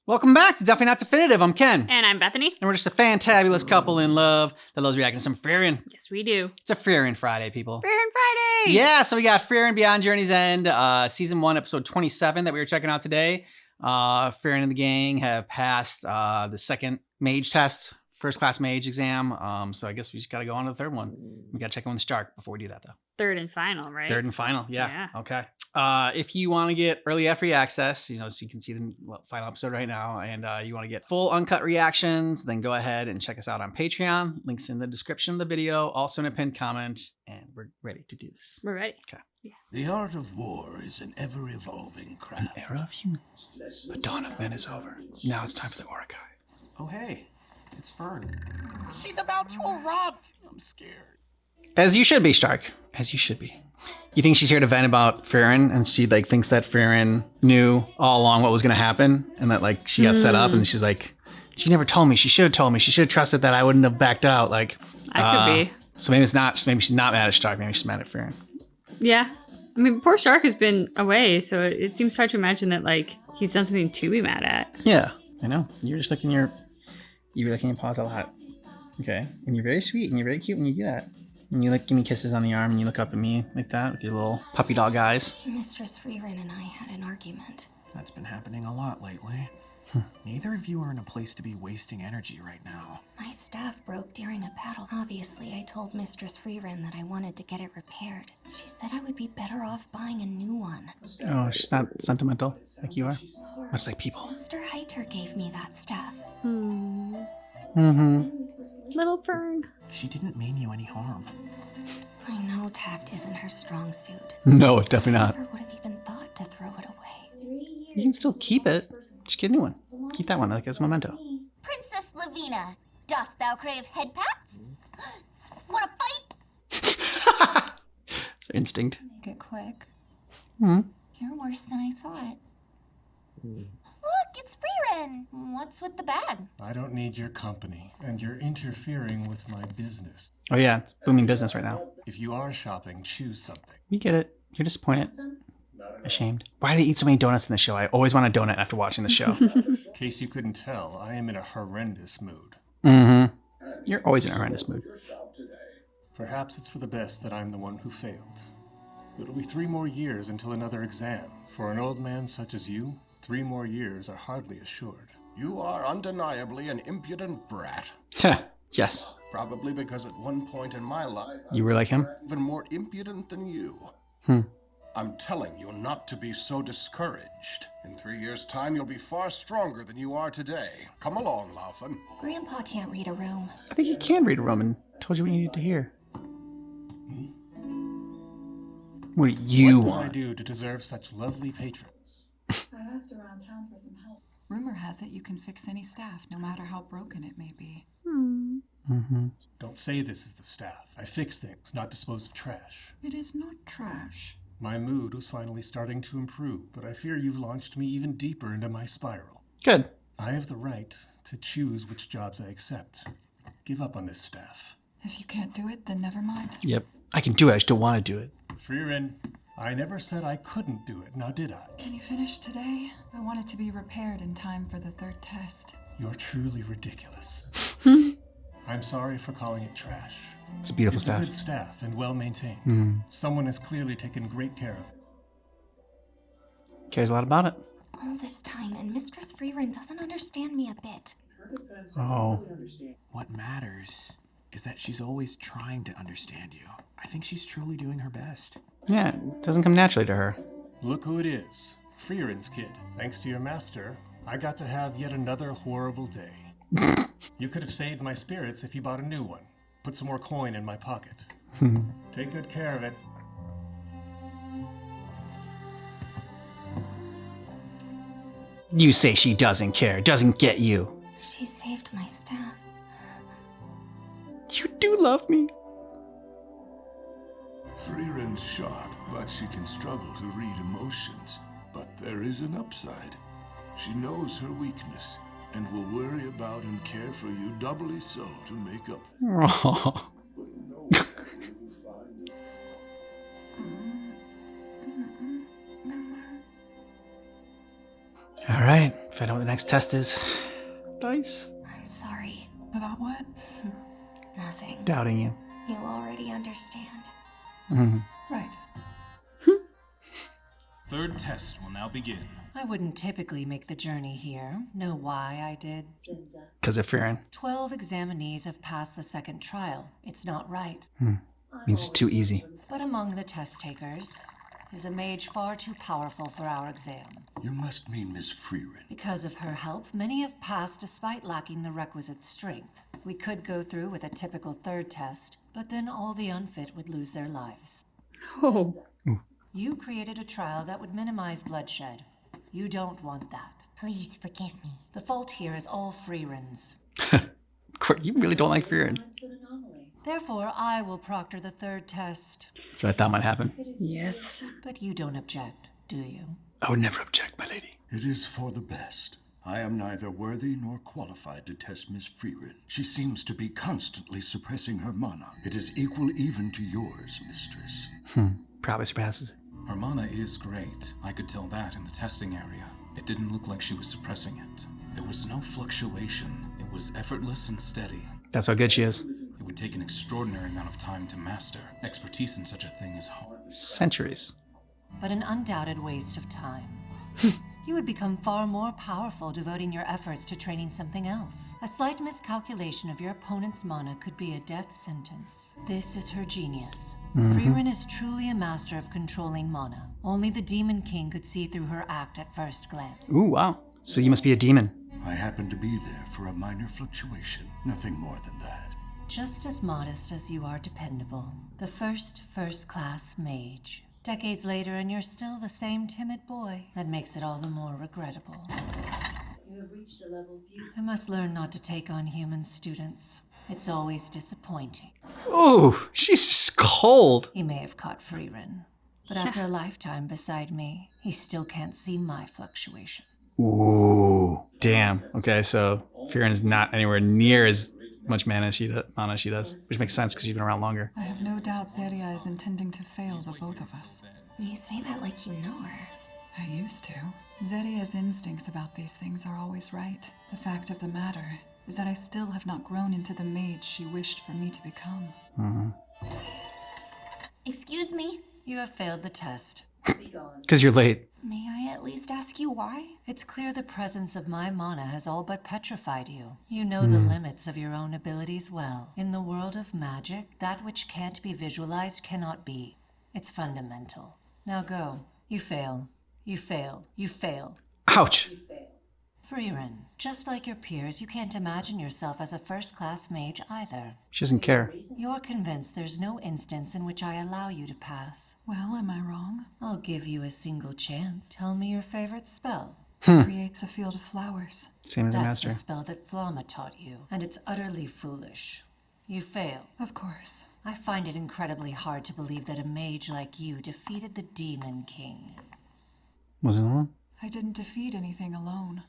Welcome back to Definitely Not Definitive. I'm Ken. And I'm Bethany. And we're just a fantabulous couple in love that loves reacting to some Frieren. Yes, we do. It's a Frieren Friday, people. Frieren Friday! Yeah, so we got Frieren Beyond Journey's End, Season 1, Episode 27 that we were checking out today. Frieren and the gang have passed the second mage test, first class mage exam. So I guess we just got to go on to the third one. We got to check in with Stark before we do that, though. Third and final, right? Third and final, yeah. Okay. If you want to get early free access, so you can see the final episode right now, and you want to get full uncut reactions, then go ahead and check us out on Patreon. Links in the description of the video, also in a pinned comment, and we're ready to do this. We're ready. Okay. Yeah. The art of war is an ever-evolving craft. An era of humans. The dawn of men is over. Now it's time for the Orakai. Oh, hey. It's Fern. She's about to erupt. I'm scared. As you should be, Stark. As you should be. You think she's here to vent about Frieren, and she thinks that Frieren knew all along what was going to happen, and that she got set up, and she's like, she never told me. She should have told me. She should have trusted that I wouldn't have backed out. I could be. So maybe it's not. Maybe she's not mad at Stark. Maybe she's mad at Frieren. Yeah. I mean, poor Stark has been away, so it seems hard to imagine that he's done something to be mad at. Yeah, I know. You're just licking your paws a lot. Okay, and you're very sweet and you're very cute when you do that. And you give me kisses on the arm and you look up at me like that with your little puppy dog eyes. Mistress Frieren and I had an argument. That's been happening a lot lately. Neither of you are in a place to be wasting energy right now. My staff broke during a battle. Obviously, I told Mistress Frieren that I wanted to get it repaired. She said I would be better off buying a new one. Oh, she's not sentimental like you are? Much like people. Mr. Heiter gave me that staff. Little Fern. She didn't mean you any harm. I know tact isn't her strong suit. No, definitely not. I never would have even thought to throw it away. You can still keep it. Just get a new one. Keep that one as a memento. Princess Lavina, dost thou crave head pats? Wanna fight? It's instinct. Make it quick. You're worse than I thought. Look, it's Frieren. What's with the bag? I don't need your company, and you're interfering with my business. Oh yeah, it's booming business right now. If you are shopping, choose something. We get it. You're disappointed. Ashamed. Why do they eat so many donuts in the show? I always want a donut after watching the show. In case you couldn't tell, I am in a horrendous mood. You're always in a horrendous mood. Perhaps it's for the best that I'm the one who failed. It'll be 3 more years until another exam. For an old man such as you, 3 more years are hardly assured. You are undeniably an impudent brat. Yes. Probably because at one point in my life, You were like him? even more impudent than you. I'm telling you not to be so discouraged. In 3 years' time, you'll be far stronger than you are today. Come along, Laufen. Grandpa can't read a room. I think you can read a Roman. Told you what you needed to hear. What do you What did I want? do to deserve such lovely patrons? I've asked around town for some help. Rumor has it you can fix any staff, no matter how broken it may be. Don't say this is the staff. I fix things, not dispose of trash. It is not trash. My mood was finally starting to improve, but I fear you've launched me even deeper into my spiral. Good. I have the right to choose which jobs I accept. Give up on this staff. If you can't do it, then never mind. Yep. I can do it. I just don't want to do it. Frieren, I never said I couldn't do it, now did I? Can you finish today? I want it to be repaired in time for the 3rd test. You're truly ridiculous. I'm sorry for calling it trash. It's a beautiful It's a staff. good staff and well maintained. Someone has clearly taken great care of it. Cares a lot about it. All this time, and Mistress Frieren doesn't understand me a bit. Oh. What matters is that she's always trying to understand you. I think she's truly doing her best. Yeah, it doesn't come naturally to her. Look who it is. Frieren's kid. Thanks to your master, I got to have yet another horrible day. You could have saved my spirits if you bought a new one. Put some more coin in my pocket. Take good care of it. You say she doesn't care, doesn't get you. She saved my staff. You do love me. Frieren's sharp, but she can struggle to read emotions. But there is an upside. She knows her weakness and will worry about and care for you doubly so to make up. Oh. All right, Find out what the next test is. Dice. I'm sorry. About what? Nothing. Doubting you. You'll already understand. Right. Third test will now begin. I wouldn't typically make the journey here. Know why I did? Because of Frieren. 12 examinees have passed the second trial. It's not right. Means it's too easy. But among the test takers is a mage far too powerful for our exam. You must mean Miss Frieren. Because of her help, many have passed despite lacking the requisite strength. We could go through with a typical third test, but then all the unfit would lose their lives. Oh. You created a trial that would minimize bloodshed. You don't want that. Please forgive me. The fault here is all Frieren's. You really don't like Frieren. Therefore, I will proctor the third test. That's what I thought might happen. Yes. But you don't object, do you? I would never object, my lady. It is for the best. I am neither worthy nor qualified to test Miss Frieren. She seems to be constantly suppressing her mana. It is equal even to yours, mistress. Probably surpasses it. Her mana is great. I could tell that in the testing area. It didn't look like she was suppressing it. There was no fluctuation. It was effortless and steady. That's how good she is. It would take an extraordinary amount of time to master. Expertise in such a thing is hard. Centuries. But an undoubted waste of time. You would become far more powerful devoting your efforts to training something else. A slight miscalculation of your opponent's mana could be a death sentence. This is her genius. Frieren is truly a master of controlling mana. Only the Demon King could see through her act at first glance. Ooh, wow. So you must be a demon. I happened to be there for a minor fluctuation. Nothing more than that. Just as modest as you are dependable. The first-class mage. Decades later, and you're still the same timid boy. That makes it all the more regrettable. You have reached a level few. I must learn not to take on human students. It's always disappointing. Ooh, she's just cold. He may have caught Frieren, but after a lifetime beside me, he still can't see my fluctuation. Ooh, damn. Okay, so Frieren is not anywhere near as much mana as she does, which makes sense because you've been around longer. I have no doubt Zeria is intending to fail the both of us. You say that like you know her. I used to. Zeria's instincts about these things are always right. The fact of the matter is that I still have not grown into the mage she wished for me to become. Excuse me? You have failed the test. Because you're late. May I at least ask you why? It's clear the presence of my mana has all but petrified you. You know the limits of your own abilities well. In the world of magic, that which can't be visualized cannot be. It's fundamental. Now go. You fail. You fail. You fail. Ouch. Frieren, just like your peers, you can't imagine yourself as a first-class mage either. She doesn't care. You're convinced there's no instance in which I allow you to pass. Well, am I wrong? I'll give you a single chance. Tell me your favorite spell. Creates a field of flowers. Same as the That's master. the spell that Flamma taught you, and it's utterly foolish. You fail. Of course. I find it incredibly hard to believe that a mage like you defeated the Demon King. Wasn't alone? I didn't defeat anything alone.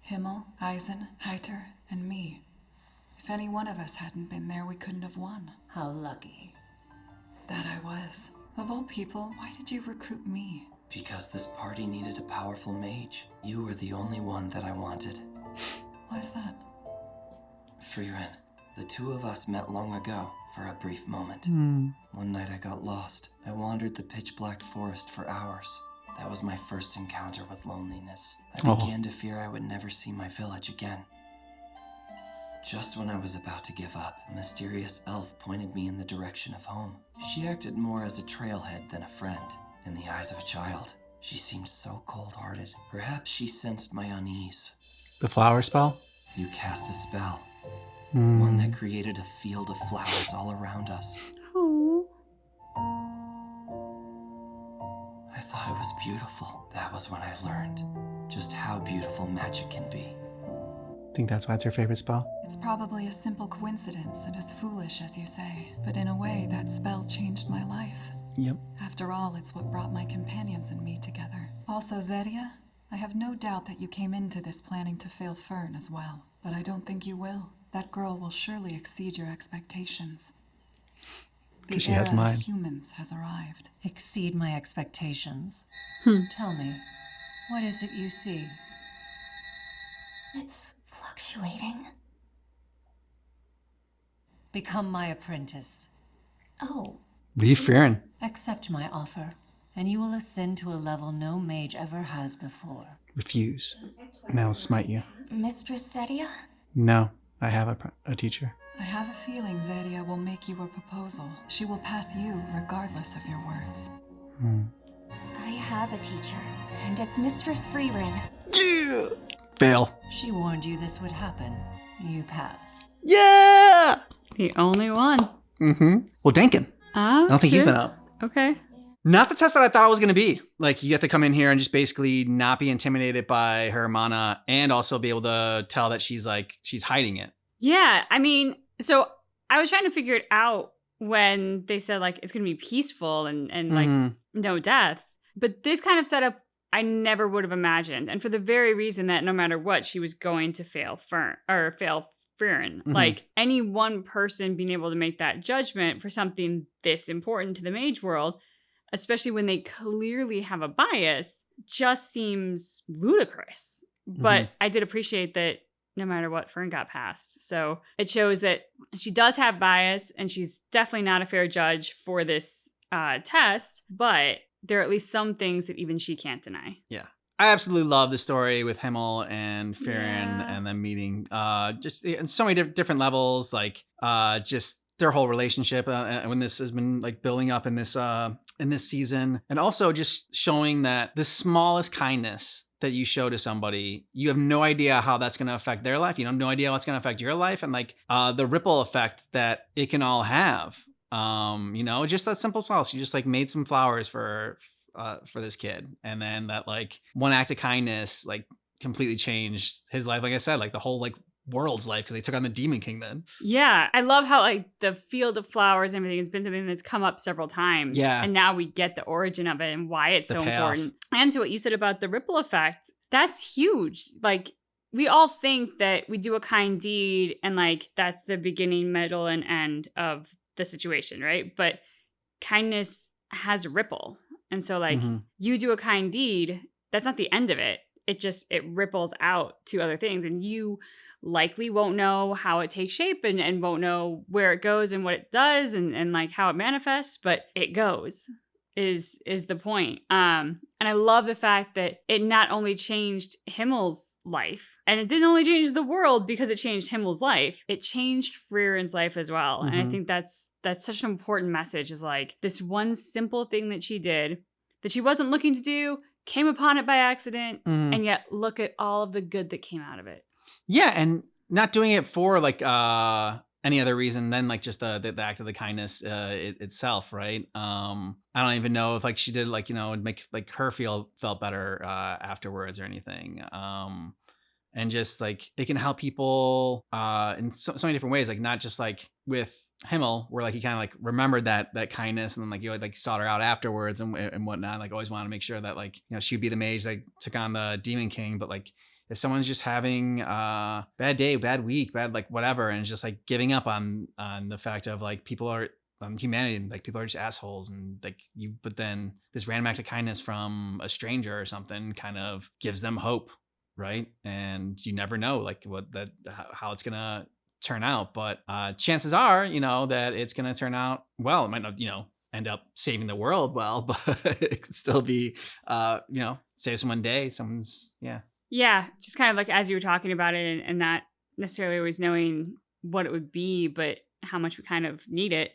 Himmel, Eisen, Heiter, and me. If any one of us hadn't been there, we couldn't have won. How lucky. That I was. Of all people, why did you recruit me? Because this party needed a powerful mage. You were the only one that I wanted. Why's that? Frieren, the two of us met long ago for a brief moment. One night I got lost. I wandered the pitch-black forest for hours. That was my first encounter with loneliness. I began to fear I would never see my village again. Just when I was about to give up, a mysterious elf pointed me in the direction of home. She acted more as a trailhead than a friend. In the eyes of a child, she seemed so cold-hearted. Perhaps she sensed my unease. The flower spell? You cast a spell. One that created a field of flowers all around us. I thought it was beautiful. That was when I learned just how beautiful magic can be. Think that's why it's her favorite spell? It's probably a simple coincidence and as foolish as you say, but in a way, that spell changed my life. Yep. After all, it's what brought my companions and me together. Also, Zeria, I have no doubt that you came into this planning to fail Fern as well, but I don't think you will. That girl will surely exceed your expectations. The She has era mine. of humans has arrived. Exceed my expectations. Tell me, what is it you see? It's fluctuating. Become my apprentice. Oh. Leave Frieren. Accept my offer, and you will ascend to a level no mage ever has before. Refuse, and I will smite you. Mistress Zetia? No, I have a teacher. I have a feeling Zetia will make you a proposal. She will pass you regardless of your words. I have a teacher, and it's Mistress Frieren. Yeah! Fail. She warned you this would happen. You pass. Yeah! The only one. Well, Dankin. I don't think he's been up. Okay. Not the test that I thought it was going to be. Like, you have to come in here and just basically not be intimidated by her mana and also be able to tell that she's hiding it. Yeah, I mean, so I was trying to figure it out when they said, like, it's going to be peaceful and like, no deaths. But this kind of setup, I never would have imagined. And for the very reason that no matter what, she was going to fail Frieren. Like, any one person being able to make that judgment for something this important to the mage world, especially when they clearly have a bias, just seems ludicrous. But I did appreciate that no matter what, Fern got past. So it shows that she does have bias, and she's definitely not a fair judge for this test, but there are at least some things that even she can't deny. Yeah. I absolutely love the story with Himmel and Frieren and them meeting just in so many different levels, like just their whole relationship when this has been like building up in this season, and also just showing that the smallest kindness that you show to somebody, you have no idea how that's going to affect their life. You have no idea what's going to affect your life, and like the ripple effect that it can all have. Just that simple small. She just like made some flowers for this kid, and then that like one act of kindness like completely changed his life. Like I said, like the whole like world's life, because they took on the Demon King then. Yeah, I love how like the field of flowers and everything has been something that's come up several times. Yeah. And now we get the origin of it and why it's so important. And to what you said about the ripple effect, that's huge. Like, we all think that we do a kind deed and like that's the beginning, middle, and end of the situation, right? But kindness has a ripple. And so like you do a kind deed, that's not the end of it. It ripples out to other things, and you likely won't know how it takes shape and won't know where it goes and what it does and like how it manifests, but it goes is the point. And I love the fact that it not only changed Himmel's life, and it didn't only change the world because it changed Himmel's life, it changed Frieren's life as well. And I think that's such an important message, is like this one simple thing that she did that she wasn't looking to do, came upon it by accident, and yet look at all of the good that came out of it. Yeah, and not doing it for like any other reason than like just the act of the kindness itself, right? I don't even know if like she did like, make like her felt better afterwards or anything. And just like it can help people in so many different ways, like not just like with Himmel, where like he kind of like remembered that kindness, and then like you like sought her out afterwards and whatnot. Like always wanted to make sure that like she'd be the mage that took on the Demon King, but like if someone's just having a bad day, bad week, bad like whatever, and it's just like giving up on the fact of like people are humanity, and like people are just assholes, and like but then this random act of kindness from a stranger or something kind of gives them hope, right? And you never know like how it's gonna turn out, but chances are that it's gonna turn out well. It might not end up saving the world well, but it could still be save someone day, someone's Yeah, just kind of like as you were talking about it, and not necessarily always knowing what it would be, but how much we kind of need it.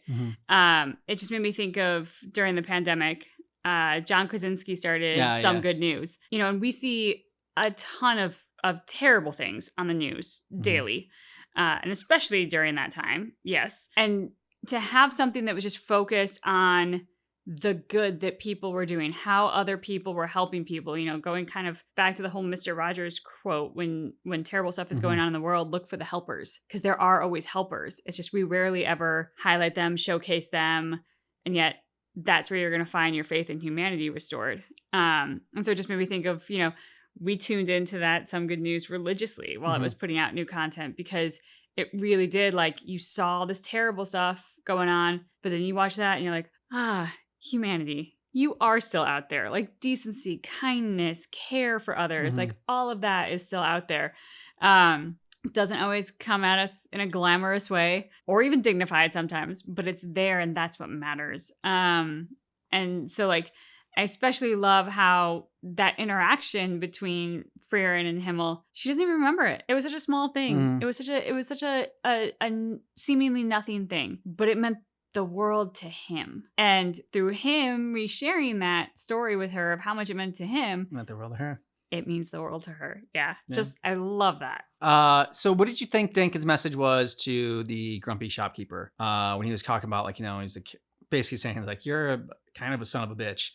It just made me think of during the pandemic, John Krasinski started Some Good News. And we see a ton of terrible things on the news daily, and especially during that time. Yes. And to have something that was just focused on the good that people were doing, how other people were helping people, going kind of back to the whole Mr. Rogers quote, when terrible stuff is going on in the world, look for the helpers, because there are always helpers. It's just we rarely ever highlight them, showcase them, and yet that's where you're going to find your faith in humanity restored. And so it just made me think of, we tuned into that Some Good News religiously while it was putting out new content, because it really did, like, you saw this terrible stuff going on, but then you watch that and you're like, humanity, you are still out there. Like decency, kindness, care for others, like all of that is still out there. Doesn't always come at us in a glamorous way or even dignified sometimes, but it's there and that's what matters. And so like I especially love how that interaction between Frieren and Himmel, she doesn't even remember it. It was such a small thing. It was such a seemingly nothing thing, but it meant the world to him. And through him resharing that story with her of how much it meant to him, Meant the world to her. it means the world to her. Yeah. Just, I love that. So what did you think Denkin's message was to the grumpy shopkeeper when he was talking about, like, he's like basically saying like, you're kind of a son of a bitch.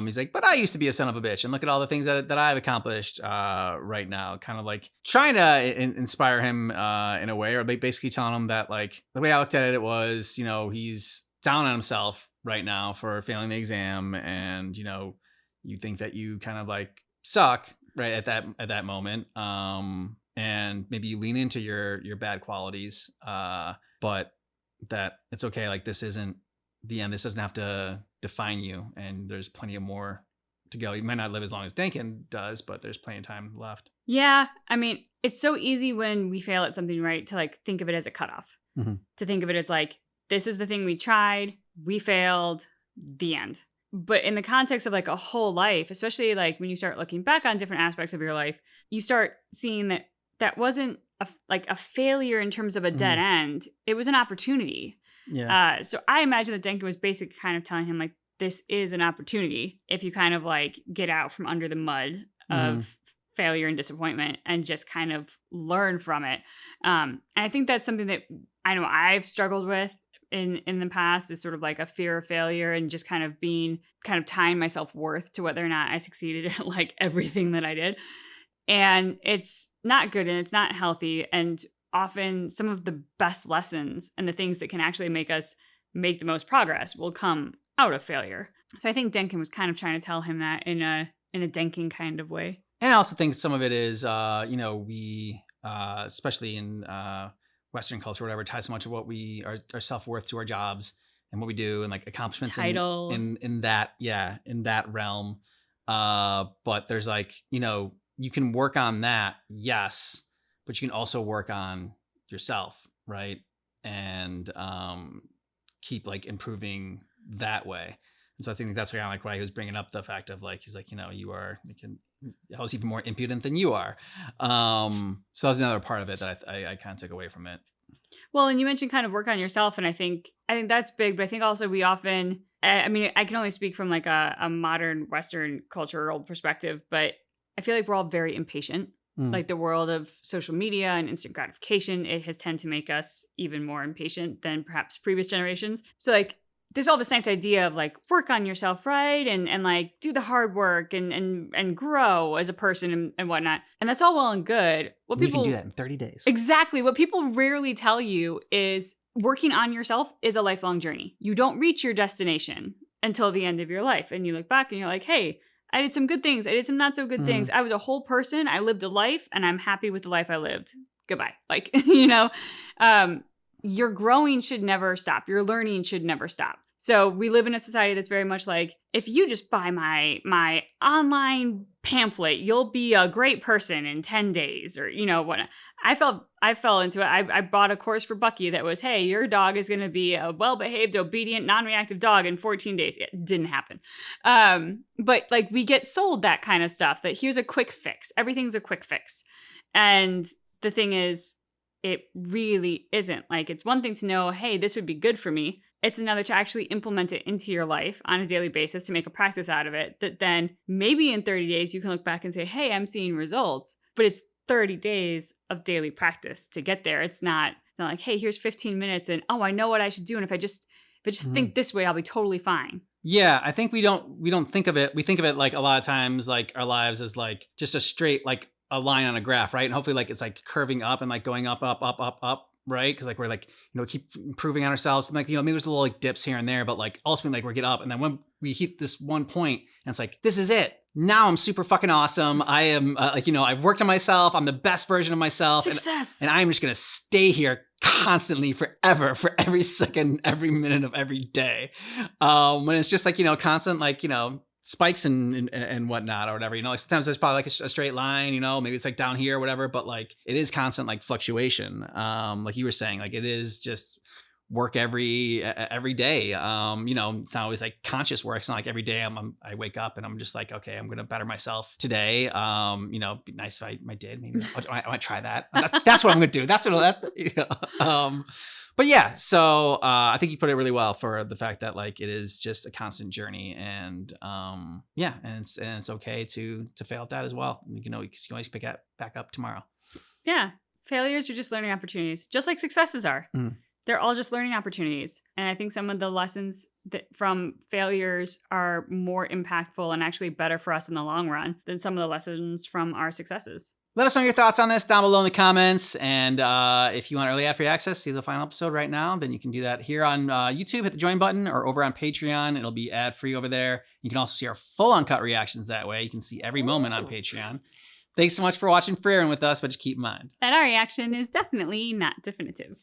He's like, but I used to be a son of a bitch, and look at all the things that I've accomplished right now. Kind of like trying to inspire him in a way, or basically telling him that, like, the way I looked at it was, he's down on himself right now for failing the exam, and you think that you kind of like suck right at that moment, and maybe you lean into your bad qualities, but that it's okay. Like, this isn't the end. This doesn't have to define you, and there's plenty of more to go. You might not live as long as Denkin does, but there's plenty of time left. Yeah, I mean, it's so easy when we fail at something, right, to like think of it as a cutoff, to think of it as like, this is the thing we tried, we failed, the end. But in the context of like a whole life, especially like when you start looking back on different aspects of your life, you start seeing that that wasn't a failure in terms of a dead end. It was an opportunity. Yeah. So I imagine that Denkin was basically kind of telling him like, this is an opportunity if you kind of like get out from under the mud of failure and disappointment and just kind of learn from it. And I think that's something that I know I've struggled with in the past, is sort of like a fear of failure and just kind of tying my self-worth to whether or not I succeeded at like everything that I did. And it's not good and it's not healthy. And often some of the best lessons and the things that can actually make us make the most progress will come out of failure. So I think Denkin was kind of trying to tell him that in a Denkin kind of way. And I also think some of it is, we, especially in Western culture or whatever, tie so much of what our self-worth to our jobs and what we do and like accomplishments Title. in that realm. But there's like, you can work on that, yes, but you can also work on yourself, right? And keep like improving that way. And so I think that's kind of like why he was bringing up the fact of like, he's like, I was even more impudent than you are. So that's another part of it that I kind of took away from it. Well, and you mentioned kind of work on yourself, and I think that's big, but I think also we often, I mean, I can only speak from like a modern Western cultural perspective, but I feel like we're all very impatient. Like the world of social media and instant gratification, it has tended to make us even more impatient than perhaps previous generations. So like there's all this nice idea of like work on yourself, right? And like do the hard work and grow as a person and whatnot. And that's all well and good. What You people can do that in 30 days. Exactly. What people rarely tell you is working on yourself is a lifelong journey. You don't reach your destination until the end of your life. And you look back and you're like, hey, I did some good things. I did some not so good things. I was a whole person. I lived a life and I'm happy with the life I lived. Goodbye. Like, your growing should never stop. Your learning should never stop. So we live in a society that's very much like, if you just buy my online pamphlet, you'll be a great person in 10 days or, what. I fell into it. I bought a course for Bucky that was, hey, your dog is going to be a well-behaved, obedient, non-reactive dog in 14 days. It didn't happen. But like we get sold that kind of stuff that here's a quick fix. Everything's a quick fix. And the thing is, it really isn't. Like, it's one thing to know, hey, this would be good for me. It's another to actually implement it into your life on a daily basis to make a practice out of it. That then maybe in 30 days you can look back and say, hey, I'm seeing results. But it's 30 days of daily practice to get there. It's not like, hey, here's 15 minutes and I know what I should do. And if I just think this way, I'll be totally fine. Yeah, I think we don't think of it. We think of it like a lot of times like our lives as like just a straight like a line on a graph, right? And hopefully like it's like curving up and like going up, right? Because like we're like, keep improving on ourselves. And like, maybe there's little like dips here and there, but like ultimately like we get up. And then when we hit this one point and it's like, this is it. Now I'm super fucking awesome. I am I've worked on myself. I'm the best version of myself. Success. And I'm just going to stay here constantly forever, for every second, every minute of every day. When it's just like, constant, like, spikes and whatnot or whatever, like sometimes there's probably like a straight line, maybe it's like down here or whatever, but like it is constant like fluctuation. Like you were saying, like it is just work every day. It's not always like conscious work. It's not like every day I wake up and I'm just like, okay, I'm gonna better myself today. It'd be nice if I did. Maybe I might try that. That's what I'm gonna do. That's what but yeah, so I think you put it really well for the fact that like it is just a constant journey, and and it's okay to fail at that as well. You can always pick it back up tomorrow. Yeah, failures are just learning opportunities, just like successes are. They're all just learning opportunities, and I think some of the lessons from failures are more impactful and actually better for us in the long run than some of the lessons from our successes. Let us know your thoughts on this down below in the comments. And if you want early ad free access, see the final episode right now, then you can do that here on YouTube, hit the join button, or over on Patreon. It'll be ad free over there. You can also see our full uncut reactions that way. You can see every moment on Patreon. Thanks so much for watching Frieren with us, but just keep in mind. And our reaction is definitely not definitive.